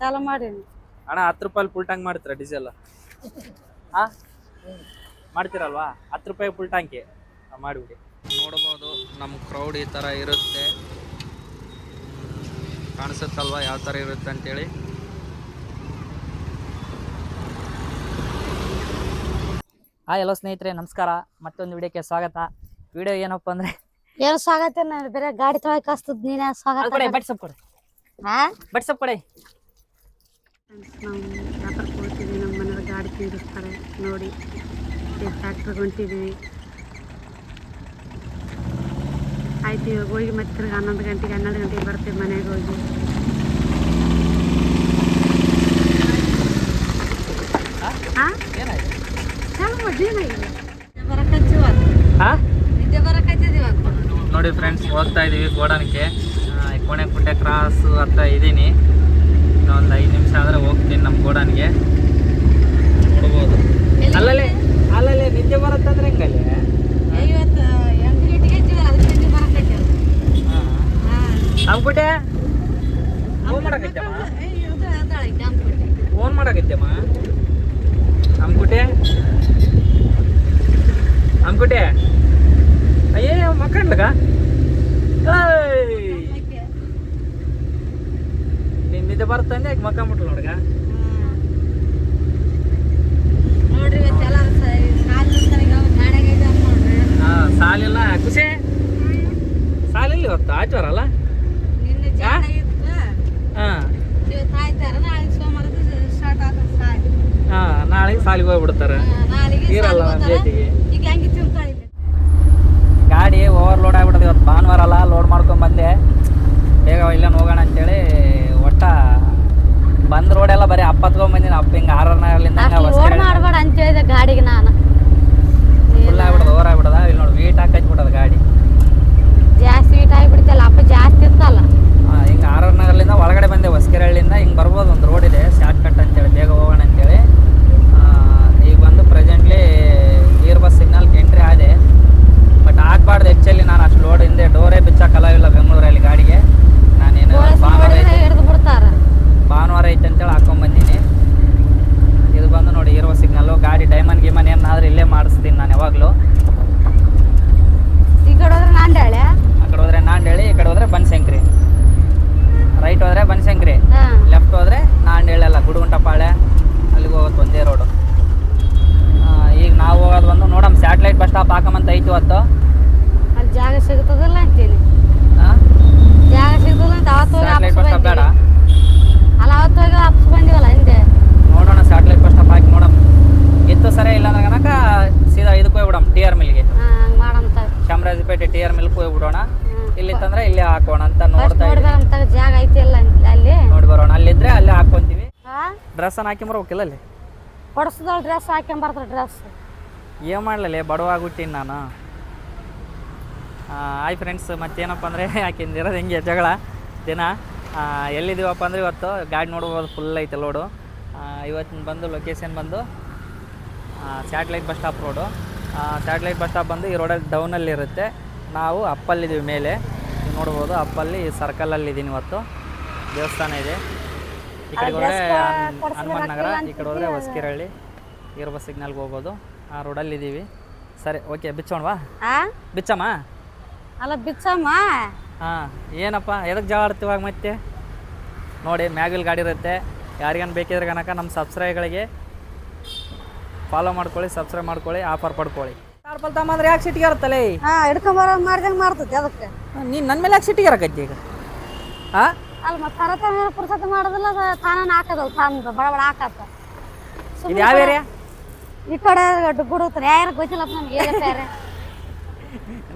ಚಾಲು ಮಾಡೀನಿ ಅಣ್ಣ 10 ರೂಪಾಯಿ ಫುಲ್ ಟ್ಯಾಂಕ್ ಮಾಡ್ತೀರಾ ಡೀಸೆಲ್? ಹಾ ಮಾಡ್ತೀರಲ್ವಾ? 10 ರೂಪಾಯಿ ಫುಲ್ ಟ್ಯಾಂಕಿ ಮಾಡಿಬಿಡಿ. ನೋಡ್ಬೋದು ನಮ್ಮ ಕ್ರೌಡ್ ಈ ಥರ ಇರುತ್ತೆ, ಕಾಣಿಸುತ್ತಲ್ವಾ ಯಾವ ಥರ ಇರುತ್ತೆ ಅಂತೇಳಿ. ಎಲ್ಲೋ ಸ್ನೇಹಿತರೆ ನಮಸ್ಕಾರ, ಮತ್ತೊಂದು ವಿಡಿಯೋಕ್ಕೆ ಸ್ವಾಗತ. ವಿಡಿಯೋ ಏನಪ್ಪ ಅಂದ್ರೆ ಏನು ಸ್ವಾಗತ? ಬೇರೆ ಗಾಡಿ ತೊಳಕ್ ಹಸ್ತದ ನೀನೇ ಸ್ವಾಗತ ಬಟ್ ಸೊಪ್ಪು ಕೊಡಿ, ಬಟ್ ಸೊಪ್ಪು ಕೊಡಿ. ನಾವು ವ್ಯಾಪಾರಕ್ಕೆ ಹೋಗ್ತೀವಿ, ನಮ್ಮ ಮನೇಲಿ ಗಾಡಿ ತಿಂದಿಸ್ತಾರೆ ನೋಡಿ. ಫ್ಯಾಕ್ಟ್ರಿಗೆ ಹೊಂಟಿದ್ದೀವಿ. ಆಯ್ತು, ಇವಾಗ ಹೋಗಿ ಮತ್ತೆ ತಿರ್ಗಿ 11 ಗಂಟೆಗೆ 12 ಗಂಟೆಗೆ ಬರ್ತೀವಿ ಮನೆಗೆ ಹೋಗಿ. ನೋಡಿ ಫ್ರೆಂಡ್ಸ್, ಹೋಗ್ತಾ ಇದೀವಿ ಗೋಡನ್ಗೆ. ಕೋಣೆಕುಂಟೆ ಕ್ರಾಸ್ ಹತ್ರ ಇದ್ದೀನಿ. ಇನ್ನೊಂದು 5 ನಿಮಿಷ ಆದರೆ ಹೋಗ್ತೀನಿ ನಮ್ಮ ಗೋಡನ್ಗೆ. ನೋಡ್ಬೋದು ಅಲ್ಲಲ್ಲೇ ನಿದ್ದೆ ಬರುತ್ತಂದ್ರೆ ಹೆಂಗಲ್ಲಿ ಅಂಕುಟೆ ಫೋನ್ ಮಾಡಕೈತಮ್ಮ, ಫೋನ್ ಮಾಡಕೈತಮ್ಮ. ಅಂಕುಟೆ ಅಯ್ಯೇ ಮಕ್ಕಂಡ್ಲಗ ನಿನ್ ನಿದ್ದೆ ಬರ್ತಂದೆ ಯಾಕೆ ಮಕ್ಕಂಬಿಟ್ಲು ನೋಡ್ಗ. ಸಾಲಿಲ್ಲ ಖುಷಿ, ಸಾಲಿಲ್ಲ ಇವತ್ತು ಆಚವಾರ ಅಲ್ಲ. ನಾಳೆಗೆ ಸಾಲಿಗೆ ಹೋಗ್ಬಿಡ್ತಾರೆ, ಇರಲ್ಲ ನಮ್ಮ ಜೊತೆಗೆ. ಗಾಡಿ ಓವರ್ಲೋಡ್ ಆಗ್ಬಿಟ್ಟದೆ ಇವತ್ತು, ಭಾನುವಾರ ಅಲ್ಲ. ಲೋಡ್ ಮಾಡ್ಕೊಂಡು ಬಂದೆ, ಬೇಗ ಇಲ್ಲ ಹೋಗೋಣ ಅಂತೇಳಿ. ಒಟ್ಟ ಬಂದ್ ರೋಡೆಲ್ಲ ಬರೀ ಬಂದಿನಿ. ಅಪ್ಪ ಹಿಂಗೆ ಆರಲ್ಲಿಂದ ಮಾಡ್ಬೇಡ ಅಂತ ಹೇಳಿದೆ ಗಾಡಿಗೆ ನಾನು. ಫುಲ್ ಆಗ್ಬಿಡೋದು, ಓವರ್ ಆಗ್ಬಿಡೋದ. ಇಲ್ಲಿ ನೋಡಿ ವೀಟ್ ಹಾಕಿಬಿಡೋದು ಗಾಡಿ, ಜಾಸ್ತಿ ವೀಟ್ ಆಗಿಬಿಡ್ತಲ್ಲ. ಅಪ್ಪ ಜಾಸ್ತಿ ಇರ್ತಲ್ಲ. ಹಿಂಗೆ ಆರಲ್ಲಿಂದ ಒಳಗಡೆ ಬಂದೆ, ಹೊಸಕೆರೆಹಳ್ಳಿಯಿಂದ ಹಿಂಗೆ ಬರ್ಬೋದು. ಒಂದು ರೋಡ್ ಇದೆ ಶಾರ್ಟ್ ಕಟ್ ಅಂತೇಳಿ, ಬೇಗ ಹೋಗೋಣ ಅಂತೇಳಿ. ಈಗ ಬಂದು ಪ್ರೆಸೆಂಟ್ಲಿ ಗೀರ್ ಬಸ್ ಸಿಗ್ನಲ್ಗೆ ಎಂಟ್ರಿ ಆದೆ. ಬಟ್ ಆಗ್ಬಾರ್ದು ಆ್ಯಕ್ಚುಲಿ, ನಾನು ಅಷ್ಟು ಲೋಡ್ ಹಿಂದೆ ಡೋರೇ ಬಿಚ್ಚಾಕಲಾಗಿಲ್ಲ ಬೆಂಗಳೂರಲ್ಲಿ ಗಾಡಿಗೆ. ನಾನೇನು ಭಾನುವಾರ ಐತೆ ಅಂತೇಳಿ ಹಾಕೊಂಡ್ಬಂದೀನಿ. ಇದು ಬಂದು ನೋಡಿ ಇರುವ ಸಿಗ್ನಲ್ಲು. ಗಾಡಿ ಡೈಮಂಡ್ ಗಿಮನ್ ಏನಾದರೂ ಇಲ್ಲೇ ಮಾಡಿಸ್ತೀನಿ ನಾನು ಯಾವಾಗಲೂ. ಈ ಕಡೆ ಹೋದ್ರೆ ನಾಂಡೇಳಿ, ಆ ಕಡೆ ಹೋದ್ರೆ ನಾಂಡೇಳಿ, ಈ ಕಡೆ ಹೋದ್ರೆ ಬನಶಂಕರಿ. ರೈಟ್ ಹೋದ್ರೆ ಬನಶಂಕರಿ, ಲೆಫ್ಟ್ ಹೋದ್ರೆ ನಾಂಡೇಳಿ ಅಲ್ಲ ಗುಡುಗುಂಟಪಾಳ್ಯ, ಅಲ್ಲಿಗೆ ಹೋಗೋದು ಒಂದೇ ರೋಡು. ಈಗ ನಾವು ಹೋಗೋದು ಬಂದು ನೋಡಮ್ಮ ಸ್ಯಾಟಲೈಟ್ ಬಸ್ ಸ್ಟಾಪ್ ಹಾಕಂತ ಐತಿ ಇವತ್ತು. ಅಲ್ಲಿ ಜಾಗ ಸಿಗ್ತದಲ್ಲ ಅಂತೀನಿ. ಜಾಗ ಸಿಗ್ತದಲ್ಲ ಅಂತ ಅವತ್ತು ಸ್ಯಾಟಲೈಟ್ ಬಸ್ ಸ್ಟಾಪ್ ಬೇಡ ಅಲ್ಲ, ಅವತ್ತು ಹೋಗಿ ವಾಪಸ್ ಬಂದಿವಲ್ಲ ಹಿಂದೆ. ನೋಡೋಣ ಸ್ಯಾಟಲೈಟ್ ಬಸ್ ಸ್ಟಾಪ್ ಹಾಕಿ ನೋಡಮ್. ಇತ್ತು ಸರಿ ಇಲ್ಲ ಅಂದ್ರೆ ಕನಕ ಸೀದಾ ಇದಕ್ಕೆ ಹೋಗ್ಬಿಡಮ್, TR ಮಿಲ್ಗೆ. ಮಾಡಂತ ಚಾಮರಾಜಪೇಟೆ TR ಮಿಲ್ಗೆ ಹೋಗ್ಬಿಡೋಣ. ಇಲ್ಲಿ ತಂದ್ರೆ ಇಲ್ಲೇ ಹಾಕೋಣ ಅಂತ ನೋಡ್ತಾ ಇದ್ದೀವಿ. ಜಾಗ ಐತಿ ಇಲ್ಲ ಅಲ್ಲಿ ನೋಡಿ ಬರೋಣ. ಅಲ್ಲಿದ್ರೆ ಅಲ್ಲೇ ಹಾಕೊಂತೀವಿ. ಡ್ರೆಸ್ ಅನ್ನ ಹಾಕೊಂಬರ್ಬೇಕಿಲ್ಲ ಅಲ್ಲಿ ಹೊಡ್ಸದಳು ಡ್ರೆಸ್ ಹಾಕೊಂಬರ್ತಾರೆ. ಡ್ರೆಸ್ ಏನು ಮಾಡಲೇ ಬಡವಾಗ್ಬಿಟ್ಟಿನಿ ನಾನು. ಆಯ್ ಫ್ರೆಂಡ್ಸ್, ಮತ್ತೇನಪ್ಪ ಅಂದರೆ ಯಾಕೆಂದಿರೋದು ಹೆಂಗೆ ಜಗಳ ದಿನ. ಎಲ್ಲಿದ್ದೀವಪ್ಪ ಅಂದರೆ ಇವತ್ತು ಗಾಡಿ ನೋಡ್ಬೋದು ಫುಲ್ ಐತೆ ಲೋಡು. ಇವತ್ತಿನ ಬಂದು ಲೊಕೇಶನ್ ಬಂದು satellite bus stop road. Satellite bus stop ಬಂದು ಈ ರೋಡಲ್ಲಿ ಡೌನಲ್ಲಿ ಇರುತ್ತೆ. ನಾವು ಅಪ್ಪಲ್ಲಿದ್ದೀವಿ ಮೇಲೆ, ನೋಡ್ಬೋದು. ಅಪ್ಪಲ್ಲಿ ಸರ್ಕಲಲ್ಲಿದ್ದೀನಿ ಇವತ್ತು. ದೇವಸ್ಥಾನ ಇದೆ. ಈ ಕಡೆ ಹೋದರೆ ಹನುಮಾನ್ ನಗರ, ಈ ಕಡೆ ಹೋದರೆ ಹೊಸಕೆರೆಹಳ್ಳಿ. ಗೀರ್ ಬಸ್ ಸಿಗ್ನಲ್ಗೆ ಹೋಗ್ಬೋದು. ಆ ರೋಡಲ್ಲಿ ಇದ್ದೀವಿ. ಸರಿ, ಓಕೆ, ಬಿಚ್ಚೋಣವಾ? ಬಿಚ್ಚಮ್ಮ ಅಲ್ಲ ಬಿಚ್ಚಮ್ಮ. ಏನಪ್ಪ ಎದಕ್ಕೆ ಜಗಳ ಆಡ್ತೀವಾಗ ಮತ್ತೆ? ನೋಡಿ ಮ್ಯಾಗಲ್ ಗಾಡಿ ಇರುತ್ತೆ. ಯಾರಿಗಾನ ಬೇಕಿದ್ರೆ ಕನಕ ನಮ್ಮ ಸಬ್ಸ್ಕ್ರೈಬ್ಗಳಿಗೆ ಫಾಲೋ ಮಾಡ್ಕೊಳ್ಳಿ, ಸಬ್ಸ್ಕ್ರೈಬ್ ಮಾಡ್ಕೊಳ್ಳಿ, ಆಫರ್ ಪಡ್ಕೊಳ್ಳಿ. ಕಾರ್ಪಲ್ ತಮ್ಮಂದ್ರೆ ಯಾಕೆ ಸಿಟ್ಟಿಗೆ ಇರುತ್ತಲ್ಲ? ಹಿಡ್ಕೊಂಬರೋ ಮಾಡ್ದಂಗೆ ಮಾಡ್ತದೆ ಅದಕ್ಕೆ. ನೀನು ನನ್ನ ಮೇಲೆ ಯಾಕೆ ಸಿಟ್ಟಿಗೆ ಇರಕೈತಿ ಈಗ? ಅಲ್ಲ ಮತ್ತೆ ತರತ ಪುರ್ಸತ್ ಮಾಡೋದಿಲ್ಲ, ತಾನ ಹಾಕೋದಲ್ಲ, ತಾನ ಬಡ ಬಡ ಹಾಕತ್ತ. ಇದು ಯಾವ ಏರಿಯಾ? ಈ ಕಡೆ ಗುಡುತ್ತಾರೆ, ಯಾರು ಗೊತ್ತಿಲ್ಲಪ್ಪ ನಮ್ಗೆ.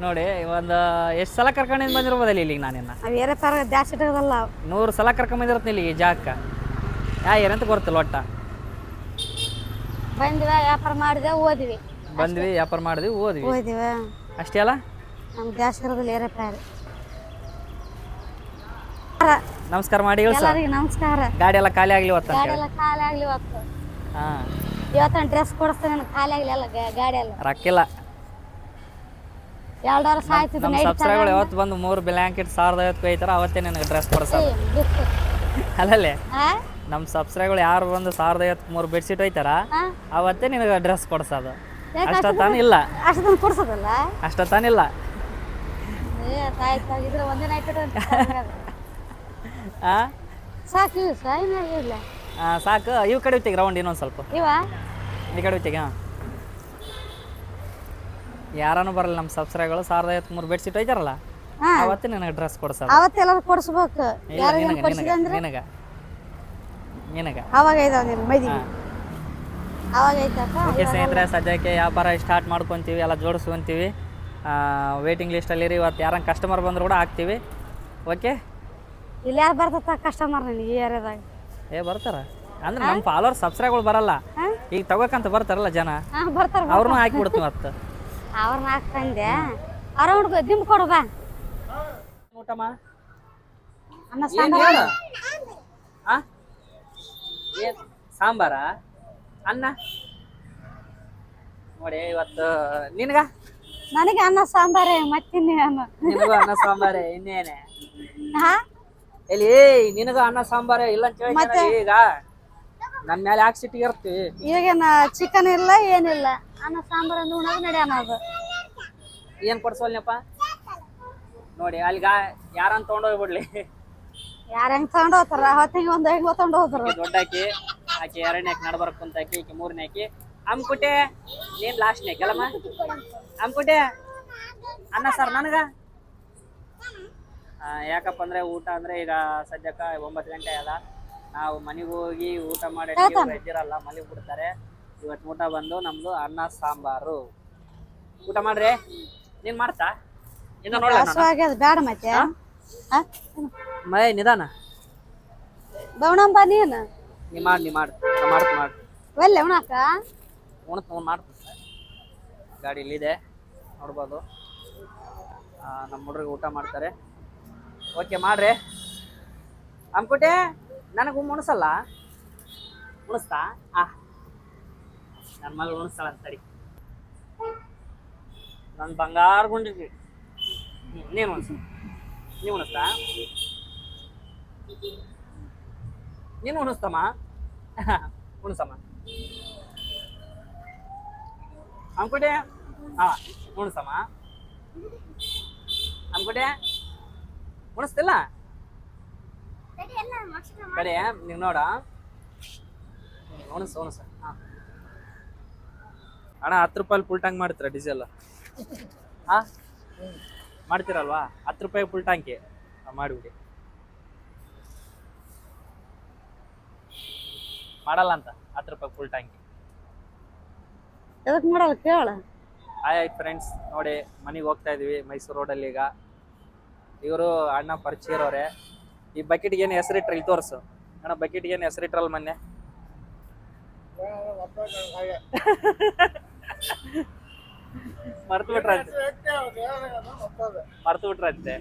ನೋಡಿ ಒಂದು ಎಷ್ಟು ಸಲ ಕರ್ಕೊಂಡಿದ್ದು ಬಂದಿರ್ಬೋದಲ್ಲಿ ಇಲ್ಲಿಗೆ ನಾನಿನ್ನ. ಬೇರೆ ತರ ಜಾಸ್ತಿ ಇಟ್ಟದಲ್ಲ, 100 ಸಲ ಕರ್ಕೊಂಬಂದಿರತ್ತೆ ಇಲ್ಲಿಗೆ ಈ ಜಾಗಕ್ಕೆ. ಏನಂತ ಗೊತ್ತಿಲ್ಲ ಒಟ್ಟ. ಬಂದ್ವಿ, ವ್ಯಾಪಾರ ಮಾಡಿದೆ, ಓದ್ವಿ. ಬಂದ್ವಿ, ವ್ಯಾಪಾರ ಮಾಡಿದ್ವಿ, ಓದ್ವಿ ಅಷ್ಟೇ ಅಲ್ಲ. ನಮ್ಗೆ ಜಾಸ್ತಿ ಇರೋದಿಲ್ಲ ಏರೇ ಪ್ರಾಯ. ನಮಸ್ಕಾರ ಮಾಡಿ ಹೇಳಿ. ನಮಸ್ಕಾರ. ಗಾಡಿ ಎಲ್ಲ ಖಾಲಿ ಆಗ್ಲಿ ಇವತ್ತು. ಗಾಡಿ ಎಲ್ಲ ಖಾಲಿ ಆಗ್ಲಿ ಇವತ್ತು. ಇವತ್ತು ಡ್ರೆಸ್ ಕೊಡಿಸ್ತೇನೆ, ಖಾಲಿ ಆಗ್ಲಿ ಎಲ್ಲ ಗಾಡಿ ಎಲ್ಲ. ರೊಕ್ಕಿಲ್ಲ. 2 ವರ್ಷ ಆಯ್ತು. ನಮ್ಮ ಸಬ್ಸ್ಕ್ರೈಬರ್ ಯಾವತ್ತು ಬಂದು 3 ಬ್ಲ್ಯಾಂಕೆಟ್ 1050 ಐತಾರ ಅವತ್ತೇ ನನಗೆ ಡ್ರೆಸ್ ಕೊಡ್ಸೋದು. ಅಲ್ಲಲ್ಲೇ ನಮ್ಮ ಸಬ್ಸ್ಕ್ರೈಬರ್ಗಳು ಯಾರು ಬಂದು 1053 ಬೆಡ್ಶೀಟ್ ಒಯ್ತಾರ ಹಾ ಅವತ್ತೇ ನಿನಗೆ ಡ್ರೆಸ್ ಕೊಡ್ಸೋದು. ಯಾಕೆ ಅಷ್ಟೊತ್ತಾನಿಲ್ಲ ಅಷ್ಟೊಂದು ಕೊಡ್ಸೋದಲ್ಲ ಅಷ್ಟೊತ್ತಾನಿಲ್ಲ. ಆಯ್ತು ಇದ್ರೆ ಒಂದೇ ನೈಟ್ ಹಾಂ ಸಾಕು ಇಲ್ಲ ಸಾಕು. ಇವು ಕಡೆ ಹೋಗ್ತೀವಿ ರೌಂಡ್ ಇನ್ನೊಂದು ಸ್ವಲ್ಪ ಇವ ಈ ಕಡೆ ಹೋಗ್ತೀವಿ. ಹಾಂ ಯಾರೂ ಬರಲ್ಲ ನಮ್ಮ ಸಬ್ಸ್ಕ್ರೈಬರ್ಗಳು 1053 ಬೆಡ್ಶೀಟ್ ಒಯ್ತಾರಲ್ಲ ಹಾ ಅವತ್ತೇ ನಿನಗೆ ಡ್ರೆಸ್ ಕೊಡ್ಸೋದು. ಅವತ್ತೆಲ್ಲರೂ ಕೊಡಿಸ್ಬೇಕು ಇಲ್ಲ, ಯಾರಿಗೆ ನಿನಗೆ ಕೊಡಿಸಿದೆ ಅಂದ್ರೆ ನಿನಗೆ ನಿನಗೆ ಅವಾಗ ಐದಾವ ನಿನ್ನ ಮೈದಿಗೆ ಹಾಂ. ಅವಾಗ ಐತಕ್ಕ ಓಕೆ ಸ್ನೇಹಿತರೆ, ಸದ್ಯಕ್ಕೆ ವ್ಯಾಪಾರ ಸ್ಟಾರ್ಟ್ ಮಾಡ್ಕೊತೀವಿ, ಎಲ್ಲ ಜೋಡಿಸ್ಕೊಂತೀವಿ. ವೇಟಿಂಗ್ ಲಿಸ್ಟಲ್ಲಿರಿ. ಇವತ್ತು ಯಾರಂಗೆ ಕಸ್ಟಮರ್ ಬಂದರೂ ಕೂಡ ಹಾಕ್ತೀವಿ. ಓಕೆ ಇಲ್ಲಿ ಯಾರು ಬರ್ತತ್ತ ಕಸ್ಟಮರ್ ನನಗೆ ಈ ಏರಿಯಾದಾಗ ಬರ್ತಾರ ಅಂದ್ರೆ ನಮ್ಮ ಫಾಲೋವರ್ ಸಬ್ಸ್ಕ್ರೈಬ್ಗಳು ಬರಲ್ಲ, ಈಗ ತಗೋಕಂತ ಬರ್ತಾರಲ್ಲ ಜನ, ಹಾಂ ಬರ್ತಾರೆ ಅವ್ರನ್ನೂ ಹಾಕಿಬಿಡ್ತೀವಿ ಮತ್ತೆ. ಅವ್ರನ್ನ ಹಾಕ್ತಂದೆ ಅವ್ರ ಹುಡ್ಗ ದಿಂಬ್ ಕೊಡು ಬಾ ಊಟಮ್ಮ ಅನ್ನ ಸಾಂಬಾರ ಏನು ಸಾಂಬಾರ ಅನ್ನ ನೋಡಿ ಇವತ್ತು ನಿನಗ ನನಗೆ ಅನ್ನ ಸಾಂಬಾರೇ ಮತ್ತಿನ್ನೇನು ನಿನಗೂ ಅನ್ನ ಸಾಂಬಾರೇ ಇನ್ನೇನೆ ಹಾ ಎಲ್ಲಿ ನಿನಗೂ ಅನ್ನ ಸಾಂಬಾರೇ ಇಲ್ಲ ಅಂತ ಹೇಳಿ ಈಗ ನನ್ನ ಮೇಲೆ ಯಾಕೆ ಸಿಟ್ಟಿಗೆ ಇರ್ತೀವಿ. ಇವಾಗೇನ ಚಿಕನ್ ಇಲ್ಲ ಏನಿಲ್ಲ ಅನ್ನ ಸಾಂಬಾರ ಉಣ್ಣೋದು ನಡೆಯೋಣ ಅದು ಏನು ಕೊಡ್ಸೋಲ್ನಪ್ಪ ನೋಡಿ ಅಲ್ಲಿಗ ಯಾರನ್ನ ತೊಗೊಂಡೋಗ್ಬಿಡ್ಲಿ. ಯಾರು ಹೆಂಗ್ ತಗೊಂಡು ಹೋಗ್ತಾರ ಹೊತ್ತಿಗೆ ಒಂದು ಹೆಂಗ್ ತಗೊಂಡು ಹೋಗ್ತಾರ. ದೊಡ್ಡ ಆಕಿ ಎರಡನೇ ಆಕಿ ನಡ್ಬರ್ಕ್ ಕುಂತ ಆಕಿ ಮೂರನೇ ಆಕಿ ಅಮ್ಕುಟೆ ನೀನ್ ಲಾಸ್ಟ್ನೇ ಕೆಲಮ್ಮ ಅಮ್ಕುಟೆ ಅನ್ನ ಸರ್ ನನಗ ಯಾಕಪ್ಪ ಅಂದ್ರೆ ಊಟ ಅಂದ್ರೆ ಈಗ ಸದ್ಯಕ್ಕೆ 9 ಗಂಟೆ ಅಲ್ಲ, ನಾವು ಮನೆಗೆ ಹೋಗಿ ಊಟ ಮಾಡಿ ಇದ್ದಿರಲ್ಲ, ಮನೆಗೆ ಬಿಡ್ತಾರೆ. ಇವತ್ತು ಊಟ ಬಂದು ನಮ್ದು ಅನ್ನ ಸಾಂಬಾರು. ಊಟ ಮಾಡ್ರಿ. ನೀನ್ ಮಾಡ್ತಾ ಇನ್ನು ನೋಡ್ಲ ಹಸುವಾಗ್ಯದ ಬೇಡ ಮತ್ತೆ ಮೈ ನಿಧಾನ ಬವಣಂಬ ನೀನು ನೀ ಮಾಡಿ ಮಾಡ್ತೀನಿ ಒಲ್ಲೆ ಉಣಾಕ ಮಾಡ್ತೀನಿ. ಗಾಡಿ ಇಲ್ಲಿದೆ ನೋಡ್ಬೋದು. ನಮ್ಮ ಹುಡ್ರಿಗೆ ಊಟ ಮಾಡ್ತಾರೆ. ಓಕೆ ಮಾಡ್ರಿ. ಅಮ್ಕುಟೆ ನನಗೆ ಉಣಿಸಲ್ಲ ಉಣಿಸ್ತಾ ನನ್ನ ಮಗಳು ಉಣಿಸ್ತಾಳ ಅಂತಡಿ. ನನ್ನ ಬಂಗಾರ ಗುಂಡಿದ್ವಿ ನೀನು ಉಣಿಸ್ತಾ ನೀನು ಉಣಿಸ್ತಮ್ಮ ಉಣಿಸಮ್ಮ ಅಮ್ಕುಟೆ ಉಣಿಸಮ್ಮ ಅಮ್ಕುಟೆ ಉಣಿಸ್ತಿಲ್ಲ ಕಡೆ ನೀವು ನೋಡ ಉಣಿಸ ಅಣ್ಣ 10 ರೂಪಾಯಿ ಫುಲ್ ಟ್ಯಾಂಕ್ ಮಾಡ್ತೀರಾ ಡೀಸೆಲ್? ಮಾಡ್ತೀರಲ್ವಾ? 10 ರೂಪಾಯಿ ಫುಲ್ ಟ್ಯಾಂಕಿ ಮಾಡಿಬಿಡಿ. ಮಾಡಲ್ಲ ಅಂತ 10 ರೂಪಾಯಿ ಫುಲ್ ಟ್ಯಾಂಕಿ. ಎದಕ್ಕೆ ಮಾಡಲ್ಲ ಕೇಳ. ಆಯ್ತು ಫ್ರೆಂಡ್ಸ್, ನೋಡಿ ಮನೆಗೆ ಹೋಗ್ತಾ ಇದೀವಿ ಮೈಸೂರು ರೋಡಲ್ಲಿ. ಈಗ ಇವರು ಅಣ್ಣ ಪರಿಚಯ ಇರೋರೆ. ಈ ಬಕೆಟ್ಗೆ ಏನು ಹೆಸರಿಟ್ರಿ ಇಲ್ಲಿ ತೋರಿಸು ಅಣ್ಣ. ಬಕೆಟ್ಗೆ ಏನು ಹೆಸರಿಟ್ರಲ್ಲ ಮೊನ್ನೆ? ಮರ್ತು ಬಿಟ್ರಂತೆ.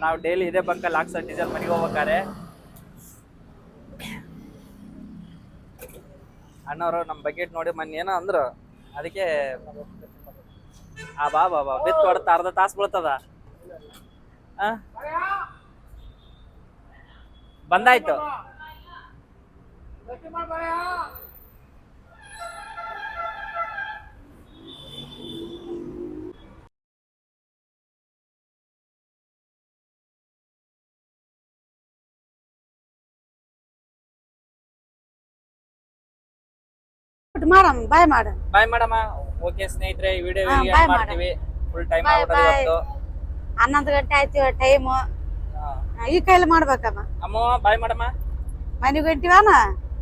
ನಾವು ಡೈಲಿ ಇದೇ ಬಂಕಲ್ಲಿ ಹಾಕ್ಸೋ ಡೀಸೆಲ್ ಮನೆಗೆ ಹೋಗ್ಬೇಕಾರೆ. ಅಣ್ಣವರು ನಮ್ಮ ಬಕೆಟ್ ನೋಡಿ ಮೊನ್ನೆ ಏನೋ ಅಂದ್ರು, ಅದಕ್ಕೆ ಬಾ ಬಿತ್ತು ಹೊಡ್ತ ಅರ್ಧ ತಾಸು ಬೀಳ್ತದ. ಬಂದಾಯ್ತು. ಮಾಡಮ್ಮ ಬಾಯ್ ಮಾಡ ಬಾಯ್ ಮಾಡಮ್ಮ. ಓಕೆ ಸ್ನೇಹಿತರೆ, ಈ ವಿಡಿಯೋ ಮಾಡ್ತೀವಿ. ಫುಲ್ ಟೈಮ್ ಆಗ್ಬಿಟ್ಟದ ಇವತ್ತು. 11 ಗಂಟೆ ಆಯ್ತು ಟೈಮ್. ಈ ಕೈಲಿ ಮಾಡ್ಬೇಕಮ್ಮ. ಅಮ್ಮ ಬಾಯ್ ಮಾಡಮ್ಮ. ಮನೆಗೆ ಹೊಂಟಿವನ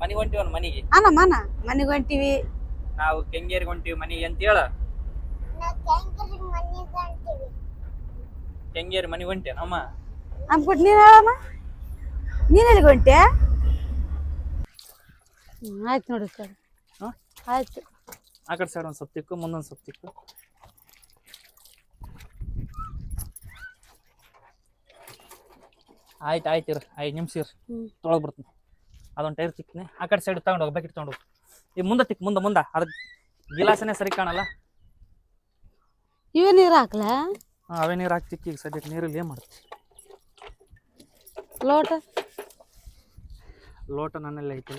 ಮನೆಗೆ ಹೊಂಟಿವನ್ ಮನೆಗೆ ಮನೆಗೆ ಹೊಂಟಿವಿ. ನಾವು ಕೆಂಗೇರಿಗೆ ಹೊಂಟಿವಿ ಮನೆಗೆ ಅಂತ ಹೇಳ. ಕೆಂಗೇರಿ ಮನೆಗೆ ಹೊಂಟೇನಮ್ಮ. ಅಮ್ಬಿಟ್ಟು ನೀನ್ ಹೇಳಮ್ಮ, ನೀನ್ ಎಲ್ಲಿಗೆ ಹೊಂಟೆ? ಆಯ್ತು ನೋಡಿ ಸರ್, ಆಯ್ತು. ಆ ಕಡೆ ಸೈಡ್ ಒಂದು ಸ್ವಲ್ಪ ತಿಕ್ಕು, ಮುಂದೊಂದು ಸ್ವಲ್ಪ ತಿಕ್ಕು. ಆಯ್ತು ಇರು 5 ನಿಮಿಷ ಇರು, ತೊಳಗ್ ಬರ್ತೀನಿ. ಅದೊಂದು ಟೈರ್ ತಿಕ್ತೀನಿ. ಆ ಕಡೆ ಸೈಡ್ ತಗೊಂಡೋಗಿ ಬಕೆಟ್ ತಗೊಂಡೋಗಿ. ಈ ಮುಂದೆ ತಿಕ್, ಮುಂದೆ ಅದಕ್ಕೆ ಗಿಲಾಸನೇ ಸರಿ ಕಾಣಲ್ಲ. ಇವೇ ನೀರು ಹಾಕ್ಲ? ಅವೇ ನೀರು ಹಾಕ್ತಿಕ್ಕಿ. ಈಗ ಸದ್ಯಕ್ಕೆ ನೀರಲ್ಲಿ ಏನು ಮಾಡ್ತಿ? ಲೋಟ ಲೋಟ ನನ್ನೆಲ್ಲ ಐತಿ.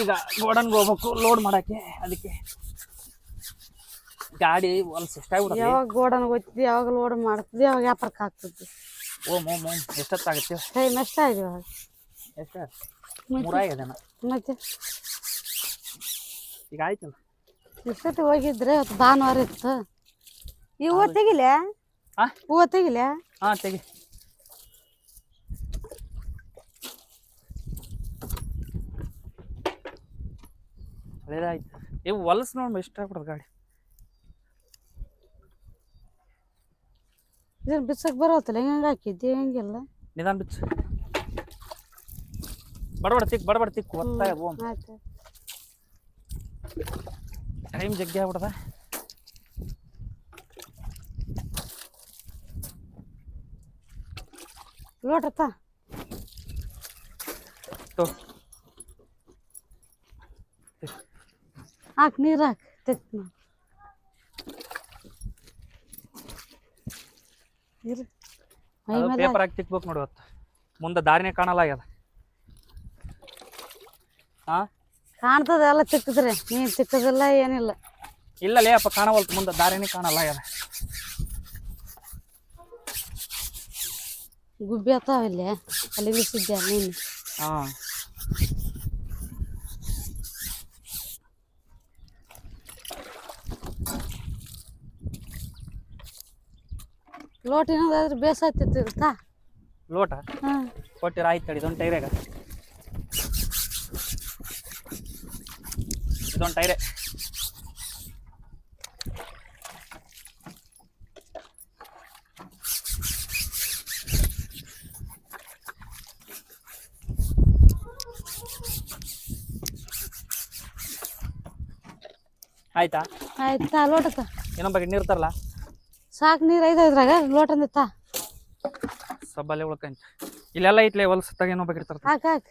ಈಗ ಗೋಡನ್ಗೆ ಹೋಗ್ಬೇಕು ಲೋಡ್ ಮಾಡಕ್ಕೆ. ಅದಕ್ಕೆ ಗಾಡಿ ಹೊಲ್ಸ್ ಎಷ್ಟಾಗ್ಬಿಡುತ್ತೆ. ಯಾವಾಗ ಗೋಡನ್ ಹೋಗ್ತಿದ್ದಿ, ಯಾವಾಗ ಲೋಡ್ ಮಾಡ್ತಿದ್ದಿ, ಯಾವಾಗ ವ್ಯಾಪಾರಕ್ಕೆ ಹಾಕ್ತಿದ್ದಿ. ಓಮ್ ಎಷ್ಟೊತ್ತಾಗುತ್ತೆ? ಟೈಮ್ ಎಷ್ಟಾಗಿದೆ ಇವಾಗ? ಎಷ್ಟು 3 ಮತ್ತೆ ಈಗ ಆಯ್ತಲ್ಲ. ಇಷ್ಟೊತ್ತಿಗೆ ಹೋಗಿದ್ರೆ ಅವತ್ತು ಭಾನುವಾರ ಇತ್ತು. ಈ ಹೂವು ತೆಗಿಲೆ, ಹೂವು ತೆಗಿಲೆ. ಹಾಂ ತೆಗಿ. ಒಳ್ಳೇದಾಯ್ತು. ಇವು ಹೊಲಸು ನೋಡಿ ಇಷ್ಟ ಆಗ್ಬಿಡೋದು ಗಾಡಿ. ಇದನ್ನ ಬಿಚ್ಚಕ್ಕೆ ಬರೋತ್ತಲ್ಲ, ಹೆಂಗೆ ಹಾಕಿದ್ದಿ ಹೆಂಗಿಲ್ಲ. ನಿಧಾನ ಬಿಚ್ಚು. ಬಡಬಡ ತಿಕ್ ಒತ್ತಾಯ. ಓಮ್ ಆಯ್ತು. ಟೈಮ್ ಜಗ್ಗಿ ಆಗ್ಬಿಡದ. ಲೋಟತ್ತ ಹಾಕ್, ನೀರು ಹಾಕ್. ಪೇಪರ್ ಹಾಕಿ ತಿಕ್ಬೇಕು ನೋಡಿ. ಹೊತ್ತು ಮುಂದೆ ದಾರಿನೇ ಕಾಣಲ್ಲ ಆಗ್ಯದ. ಕಾಣ್ತದ ಎಲ್ಲ ತಿಕ್ಕಿದ್ರೆ, ನೀನ್ ತಿಕ್ಕದಿಲ್ಲ ಏನಿಲ್ಲ. ಇಲ್ಲಲೇ ಅಪ್ಪ ಕಾಣವಲ್ತು, ಮುಂದೆ ದಾರಿನೇ ಕಾಣಲ್ಲ ಆಗ್ಯದ. ಗುಬ್ಬಿ ಅತ್ತಾವಿಲ್ಲ ಅಲ್ಲಿ ನಿಲ್ಸಿದ್ದೆ ನೀನು. ಹಾಂ ಲೋಟ ಏನಾದ್ರೆ ಬೇಸಾಯ್ತಿರ್ತಾ ಲೋಟ ಕೊಟ್ಟಿರ ಆಯ್ತು ತಡಿ. ಇದೊಂದು ಟೈರ್ಯಾಗ, ಇದೊಂದು ಟೈರೇ. ಆಯ್ತಾ? ಆಯ್ತಾ ಲೋಟಕ್ಕ ಇನ್ನೊಂದು ಬಕೆಟ್ ನೀರು ತರಲ್ಲ? ಸಾಕು, ನೀರು ಐದ ಇದ್ರಾಗ ಲೋಟಂದ ತಾ ಸಬ್ಬಲ್ಲೇ ಉಳ್ಕಂತ. ಇಲ್ಲೆಲ್ಲ ಐತ್ಲೆ ಹೊಲಸು ತಗ. ಇನ್ನೊಂದು ಬಕೆಟ್ ತರ್ತ. ಹಾಕ್ ಹಾಕ್.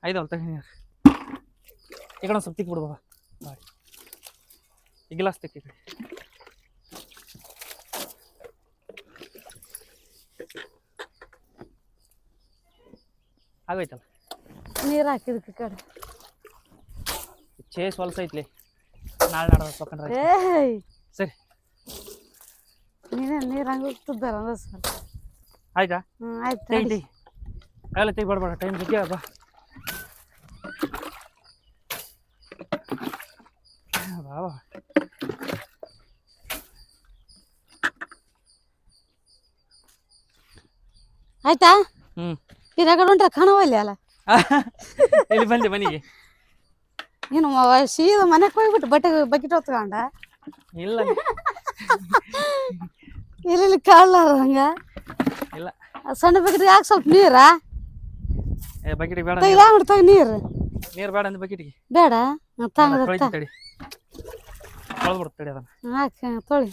ಐದವಲ್ಲ ತಗ ನೀರು. ಈ ಕಡೆ ಒಂದು ಸ್ವಲ್ಪ ತಿಕ್ಬಿಡು ಬಾಬಾ. ಬಾರಿ ಈ ಗಿಲಾಸ್ ತಿಕ್ಕಿ ಈ ಕಡೆ. ಆಗೋಯ್ತಲ್ಲ ನೀರು ಹಾಕಿದಕ್ಕೆ ಕಡೆ. ಚೇಸ್ ಹೊಲಸ ಐತ್ಲಿ. ನಾಳೆ ನಾಡ್ದು ತಕೊಂಡ್ರೆ ಏಯ್ ಸರಿ. ನೀನೇ ನೀರು ಹಂಗೆ ಹೋಗ್ತಿದ್ದಾರ ಸರ್. ಆಯ್ತಾ? ಆಯ್ತು. ತೆಗಿ ಎಲ್ಲ ತೆಗಿಬೇಡ, ಟೈಮ್ ಜಗ್ಗಿ ಬಾ. ಬಾಬಾ ಆಯ್ತಾ? ಈ ರಗಡ ಉಂಟ್ರೆ ಕಾಣವಲ್ಲ ಅಲ್ಲ. ಇಲ್ಲಿ ಬಂದೆ ಮನೆಗೆ. ನೀನು ಸೀದಾ ಮನೆಗೆ ಹೋಗ್ಬಿಟ್ಟು ಬಕೆಟ್ ಹೊತ್ಕೊಂಡ. ಇಲ್ಲ ಇಲ್ಲಿ ಕಾಣಲಾರ ಹಂಗ. ಇಲ್ಲ ಸಣ್ಣ ಬಕೆಟ್ ಯಾಕೆ ಸ್ವಲ್ಪ ನೀರಾ? ಬಕೆಟಿಗೆ ಬೇಡ ತಗ ನೀರು. ನೀರು ಬೇಡ ಅಂದ ಬಕೆಟಿಗೆ ಬೇಡ. ತಡಿ ತೊಳೆದ್ಬಿಡ್ತು ತಡಿ ಅದನ್ನ. ಹಾಕಿ ತೊಳಿ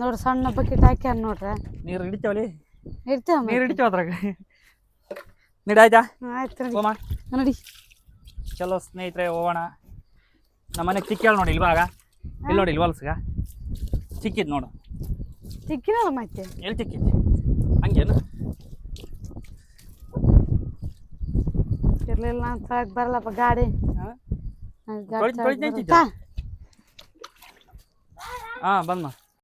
ನೋಡ್ರಿ, ಸಣ್ಣ ಬಕೆಟ್ ಹಾಕ್ಯಾರ ನೋಡ್ರಿ. ನೀರು ಹಿಡಿತೇವಲ್ಲಿ, ಇರ್ತೇವ ನೀರು ಹಿಡಿತೇವ ಅದ್ರಾಗ. ನಡಿ ಆಯ್ತಾ? ಆಯ್ತು ಹೋಮ ನೋಡಿ. ಚಲೋ ಸ್ನೇಹಿತರೆ, ಹೋಗೋಣ. ನಮ್ಮ ಮನೆಗೆ ಚಿಕ್ಕೇಳು ನೋಡಿ. ಇಲ್ವಾಗ ಇಲ್ಲಿ ನೋಡಿ, ಇಲ್ಲಿ ಹೊಲ್ಸ್ಗ ಚಿಕ್ಕಿದ್ ನೋಡು. ತಿಕ್ಕಿನಲ್ಲ ಮತ್ತೆ ಎಲ್ಲಿ ಚಿಕ್ಕಿದ್ದಿ? ಹಂಗೇನು ಇರ್ಲಿಲ್ಲ ಅಂತ ಬರಲ್ಲಪ್ಪ ಗಾಡಿ. ಹಾಂ ಬಂದ್ಮ